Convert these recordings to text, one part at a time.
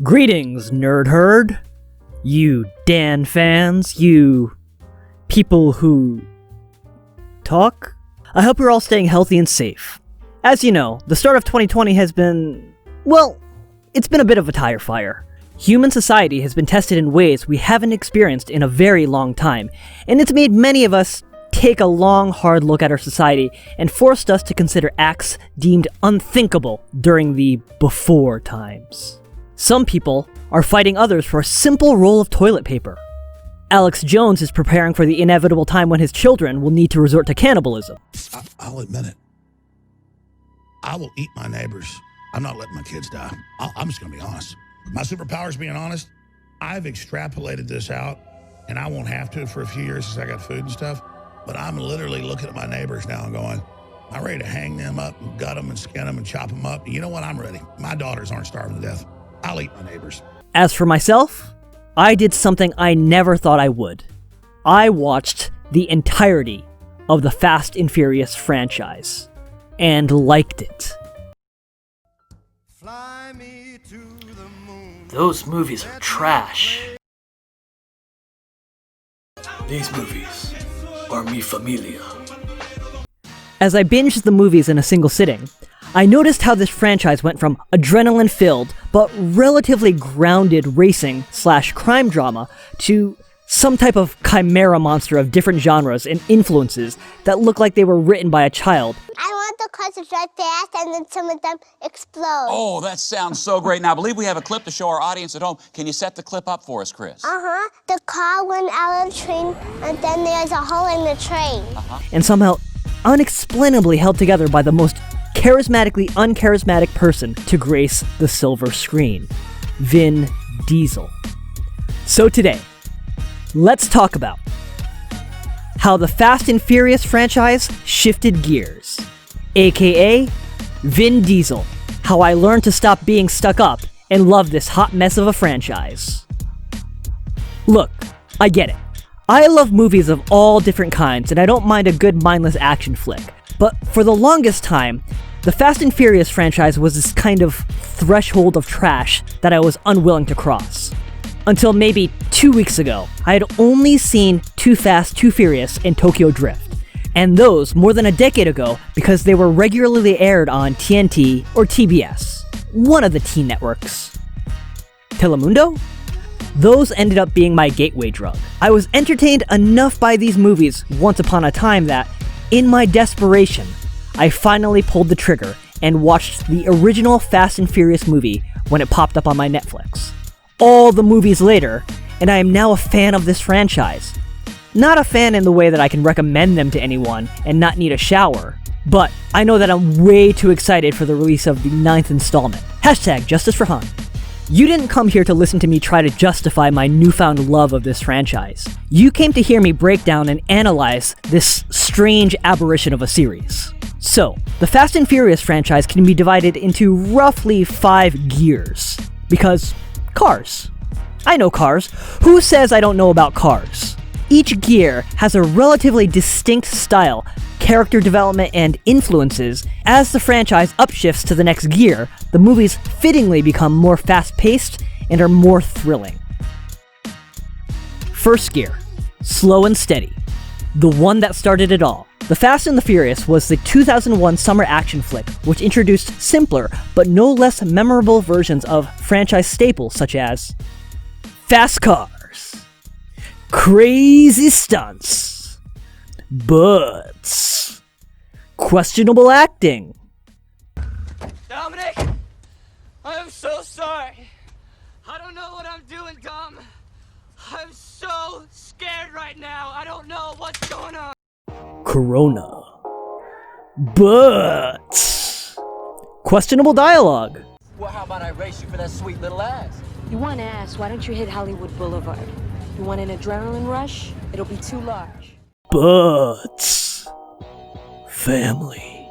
Greetings, nerd herd. You Dan fans, you people who talk. I hope you're all staying healthy and safe. As you know, the start of 2020 has been, well, it's been a bit of a tire fire. Human society has been tested in ways we haven't experienced in a very long time, and it's made many of us take a long, hard look at our society and forced us to consider acts deemed unthinkable during the before times. Some people are fighting others for a simple roll of toilet paper. Alex Jones is preparing for the inevitable time when his children will need to resort to cannibalism. I'll admit it. I will eat my neighbors. I'm not letting my kids die. I'm just going to be honest. My superpower is being honest. I've extrapolated this out, and I won't have to for a few years since I got food and stuff, but I'm literally looking at my neighbors now and going, I'm ready to hang them up and gut them and skin them and chop them up. You know what? I'm ready. My daughters aren't starving to death. I'll eat my neighbors. As for myself, I did something I never thought I would. I watched the entirety of the Fast and Furious franchise and liked it. Fly me to the moon. Those movies are trash. These movies are mi familia. As I binged the movies in a single sitting, I noticed how this franchise went from adrenaline-filled but relatively grounded racing/crime drama to some type of chimera monster of different genres and influences that looked like they were written by a child. I want the cars to drive fast and then some of them explode. Oh, that sounds so great. Now, I believe we have a clip to show our audience at home. Can you set the clip up for us, Chris? The car went out of the train and then there's a hole in the train. And somehow unexplainably held together by the most charismatically uncharismatic person to grace the silver screen, Vin Diesel. So today, let's talk about how the Fast and Furious franchise shifted gears, aka Vin Diesel, how I learned to stop being stuck up and love this hot mess of a franchise. Look, I get it. I love movies of all different kinds, and I don't mind a good mindless action flick. But for the longest time, the Fast and Furious franchise was this kind of threshold of trash that I was unwilling to cross. Until maybe 2 weeks ago, I had only seen Too Fast, Too Furious and Tokyo Drift. And those more than a decade ago because they were regularly aired on TNT or TBS, one of the teen networks. Telemundo? Those ended up being my gateway drug. I was entertained enough by these movies once upon a time that, in my desperation, I finally pulled the trigger and watched the original Fast and Furious movie when it popped up on my Netflix. All the movies later, and I am now a fan of this franchise. Not a fan in the way that I can recommend them to anyone and not need a shower, but I know that I'm way too excited for the release of the 9th installment. #Justice for Han. You didn't come here to listen to me try to justify my newfound love of this franchise. You came to hear me break down and analyze this strange aberration of a series. So, the Fast and Furious franchise can be divided into roughly 5 gears. Because cars. I know cars. Who says I don't know about cars? Each gear has a relatively distinct style, character development, and influences. As the franchise upshifts to the next gear, the movies fittingly become more fast-paced and are more thrilling. First gear, slow and steady. The one that started it all. The Fast and the Furious was the 2001 summer action flick, which introduced simpler but no less memorable versions of franchise staples such as fast cars, crazy stunts, butts, questionable acting. Dominic, I am so sorry. I don't know what I'm doing, Dom. I'm so scared right now. I don't know what's going on. Corona. Butts. Questionable dialogue. Well, how about I race you for that sweet little ass? You want ass, why don't you hit Hollywood Boulevard? You want an adrenaline rush? It'll be too large. Butts. Family.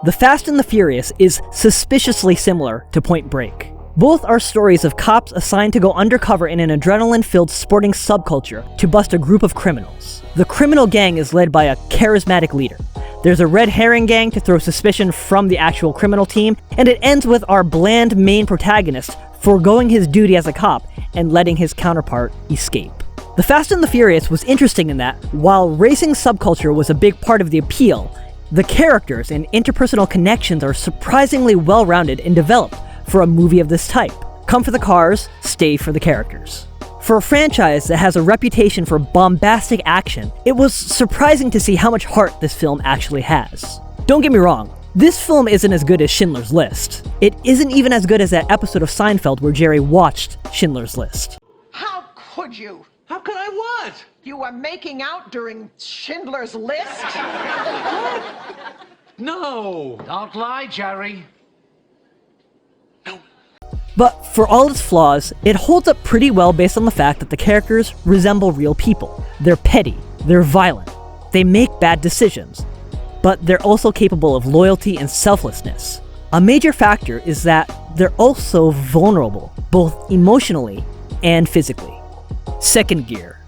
The Fast and the Furious is suspiciously similar to Point Break. Both are stories of cops assigned to go undercover in an adrenaline-filled sporting subculture to bust a group of criminals. The criminal gang is led by a charismatic leader. There's a red herring gang to throw suspicion from the actual criminal team, and it ends with our bland main protagonist foregoing his duty as a cop and letting his counterpart escape. The Fast and the Furious was interesting in that, while racing subculture was a big part of the appeal, the characters and interpersonal connections are surprisingly well-rounded and developed for a movie of this type. Come for the cars, stay for the characters. For a franchise that has a reputation for bombastic action, it was surprising to see how much heart this film actually has. Don't get me wrong, this film isn't as good as Schindler's List. It isn't even as good as that episode of Seinfeld where Jerry watched Schindler's List. How could you? How could I what? You were making out during Schindler's List? No. Don't lie, Jerry. But for all its flaws, it holds up pretty well based on the fact that the characters resemble real people. They're petty, they're violent, they make bad decisions, but they're also capable of loyalty and selflessness. A major factor is that they're also vulnerable, both emotionally and physically. Second gear.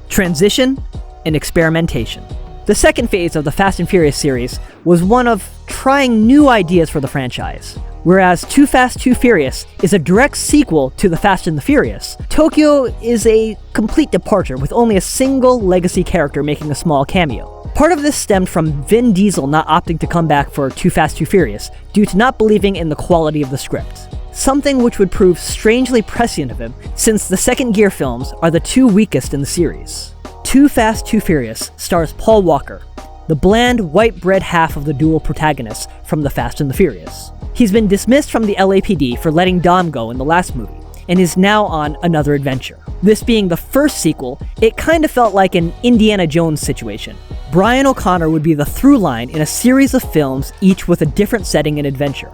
Transition and experimentation. The second phase of the Fast and Furious series was one of trying new ideas for the franchise. Whereas Too Fast, Too Furious is a direct sequel to The Fast and the Furious, Tokyo is a complete departure with only a single legacy character making a small cameo. Part of this stemmed from Vin Diesel not opting to come back for Too Fast, Too Furious due to not believing in the quality of the script. Something which would prove strangely prescient of him since the second gear films are the two weakest in the series. Too Fast, Too Furious stars Paul Walker, the bland, white bread half of the dual protagonists from The Fast and the Furious. He's been dismissed from the LAPD for letting Dom go in the last movie, and is now on another adventure. This being the first sequel, it kind of felt like an Indiana Jones situation. Brian O'Connor would be the through line in a series of films, each with a different setting and adventure.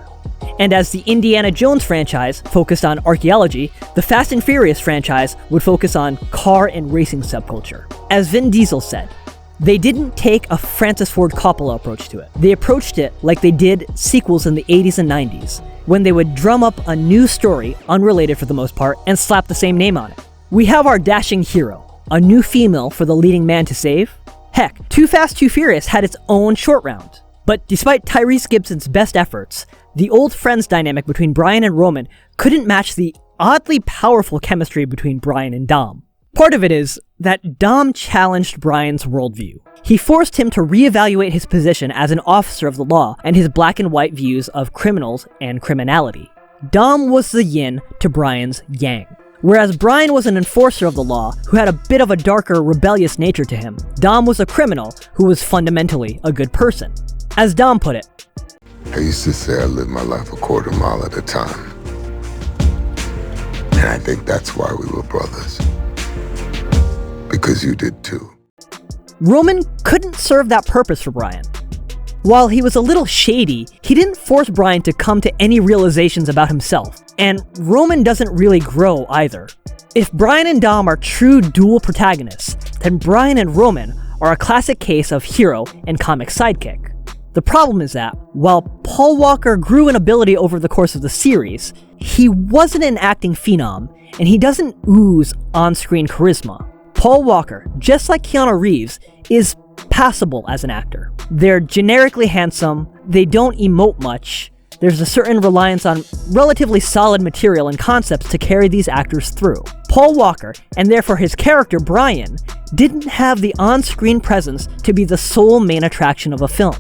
And as the Indiana Jones franchise focused on archaeology, the Fast and Furious franchise would focus on car and racing subculture. As Vin Diesel said, they didn't take a Francis Ford Coppola approach to it. They approached it like they did sequels in the 80s and 90s, when they would drum up a new story, unrelated for the most part, and slap the same name on it. We have our dashing hero, a new female for the leading man to save. Heck, Too Fast, Too Furious had its own short round. But despite Tyrese Gibson's best efforts, the old friends dynamic between Brian and Roman couldn't match the oddly powerful chemistry between Brian and Dom. Part of it is that Dom challenged Brian's worldview. He forced him to reevaluate his position as an officer of the law and his black and white views of criminals and criminality. Dom was the yin to Brian's yang. Whereas Brian was an enforcer of the law who had a bit of a darker, rebellious nature to him, Dom was a criminal who was fundamentally a good person. As Dom put it, I used to say I lived my life a quarter mile at a time. And I think that's why we were brothers. Because you did too. Roman couldn't serve that purpose for Brian. While he was a little shady, he didn't force Brian to come to any realizations about himself, and Roman doesn't really grow either. If Brian and Dom are true dual protagonists, then Brian and Roman are a classic case of hero and comic sidekick. The problem is that, while Paul Walker grew in ability over the course of the series, he wasn't an acting phenom, and he doesn't ooze on-screen charisma. Paul Walker, just like Keanu Reeves, is passable as an actor. They're generically handsome, they don't emote much, there's a certain reliance on relatively solid material and concepts to carry these actors through. Paul Walker, and therefore his character Brian, didn't have the on-screen presence to be the sole main attraction of a film.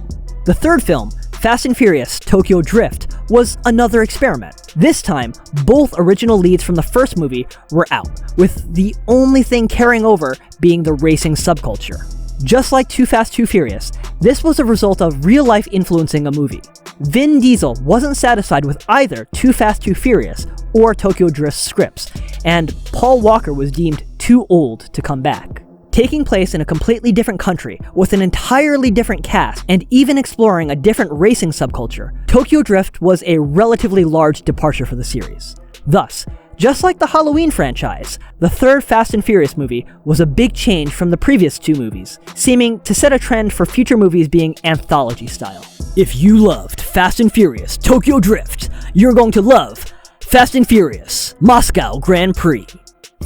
The third film, Fast and Furious Tokyo Drift, was another experiment. This time, both original leads from the first movie were out, with the only thing carrying over being the racing subculture. Just like Too Fast, Too Furious, this was a result of real life influencing a movie. Vin Diesel wasn't satisfied with either Too Fast, Too Furious or Tokyo Drift scripts, and Paul Walker was deemed too old to come back. Taking place in a completely different country, with an entirely different cast, and even exploring a different racing subculture, Tokyo Drift was a relatively large departure for the series. Thus, just like the Halloween franchise, the third Fast and Furious movie was a big change from the previous two movies, seeming to set a trend for future movies being anthology style. If you loved Fast and Furious Tokyo Drift, you're going to love Fast and Furious Moscow Grand Prix,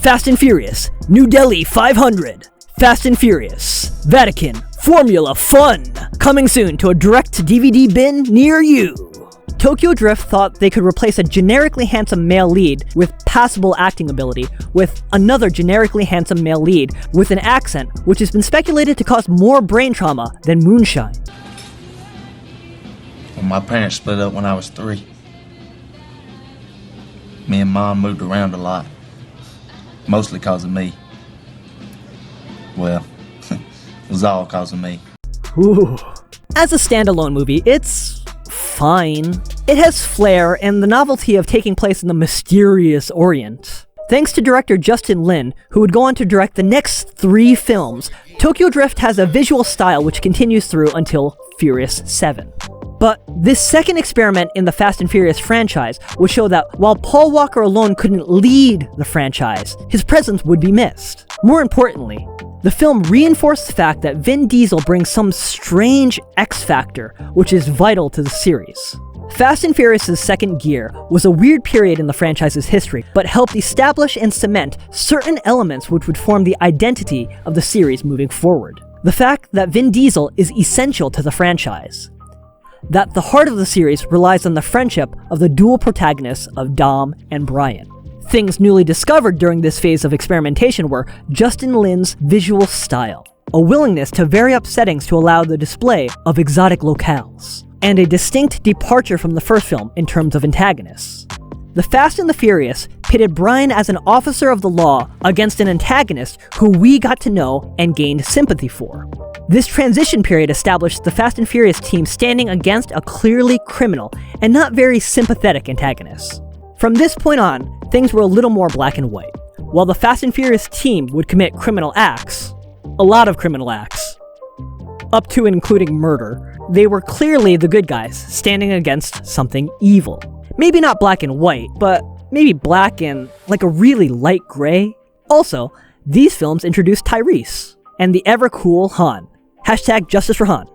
Fast and Furious New Delhi 500, Fast and Furious Vatican Formula Fun, coming soon to a direct-to-DVD bin near you. Tokyo Drift thought they could replace a generically handsome male lead with passable acting ability with another generically handsome male lead with an accent which has been speculated to cause more brain trauma than moonshine. Well, my parents split up when I was 3. Me and Mom moved around a lot, mostly cause of me. Well, it was all cause of me. Ooh. As a standalone movie, it's fine. It has flair and the novelty of taking place in the mysterious Orient. Thanks to director Justin Lin, who would go on to direct the next 3 films, Tokyo Drift has a visual style which continues through until Furious 7. But this second experiment in the Fast and Furious franchise would show that while Paul Walker alone couldn't lead the franchise, his presence would be missed. More importantly, the film reinforced the fact that Vin Diesel brings some strange X factor which is vital to the series. Fast and Furious' second gear was a weird period in the franchise's history, but helped establish and cement certain elements which would form the identity of the series moving forward. The fact that Vin Diesel is essential to the franchise. That the heart of the series relies on the friendship of the dual protagonists of Dom and Brian. Things newly discovered during this phase of experimentation were Justin Lin's visual style, a willingness to vary up settings to allow the display of exotic locales, and a distinct departure from the first film in terms of antagonists. The Fast and the Furious pitted Brian as an officer of the law against an antagonist who we got to know and gained sympathy for. This transition period established the Fast and Furious team standing against a clearly criminal and not very sympathetic antagonist. From this point on, things were a little more black and white. While the Fast and Furious team would commit criminal acts, a lot of criminal acts, up to and including murder, they were clearly the good guys standing against something evil. Maybe not black and white, but maybe black and like a really light gray. Also, these films introduced Tyrese and the ever cool Han. #Justice for Han.